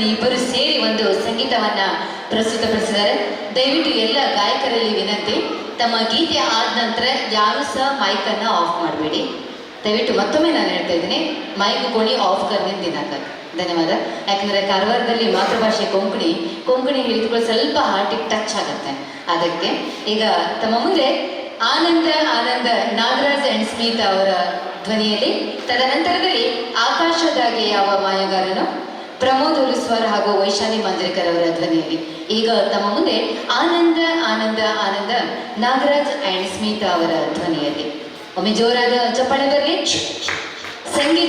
ಧ್ವನಿ ಇಬ್ಬರು ಸೇರಿ ಒಂದು ಸಂಗೀತವನ್ನ ಪ್ರಸ್ತುತಪಡಿಸಿದ್ದಾರೆ. ದಯವಿಟ್ಟು ಎಲ್ಲ ಗಾಯಕರಲ್ಲಿ ವಿನಂತಿ, ತಮ್ಮ ಗೀತೆ ಆದ ನಂತರ ಯಾರು ಸಹ ಮೈಕನ್ನು ಆಫ್ ಮಾಡಬೇಡಿ. ದಯವಿಟ್ಟು ಮತ್ತೊಮ್ಮೆ ನಾನು ಹೇಳ್ತಾ ಇದ್ದೀನಿ, ಮೈಕ್ ಕೋಣಿ ಆಫ್ ಕರ್ನಿಂದ ದಿನಾಂಕ. ಧನ್ಯವಾದ. ಯಾಕಂದರೆ ಕಾರವಾರದಲ್ಲಿ ಮಾತೃಭಾಷೆ ಕೊಂಕಣಿ ಹೇಳಿದ್ಗಳು ಸ್ವಲ್ಪ ಹಾರ್ಟಿಗೆ ಟಚ್ ಆಗುತ್ತೆ. ಅದಕ್ಕೆ ಈಗ ತಮ್ಮ ಮುಂದೆ ಆನಂದ ನಾಗರಾಜ್ ಅಂಡ್ ಸ್ಮಿತಾ ಅವರ ಧ್ವನಿಯಲ್ಲಿ, ತದನಂತರದಲ್ಲಿ ಆಕಾಶದಾಗೆ ಯಾವ ಮಾಯಗಾರನು ಪ್ರಮೋದ್ ಉಲುಸ್ವಾರ್ ಹಾಗೂ ವೈಶಾಲಿ ಮಂದ್ರಿಕರ್ ಅವರ ಧ್ವನಿಯಲ್ಲಿ. ಈಗ ತಮ್ಮ ಮುಂದೆ ಆನಂದ ನಾಗರಾಜ್ ಅಂಡ್ ಸ್ಮಿತಾ ಅವರ ಧ್ವನಿಯಲ್ಲಿ. ಒಮ್ಮೆ ಜೋರಾದ ಚಪ್ಪಾಳೆ ಬರಲಿ. ಸಂಗೀತ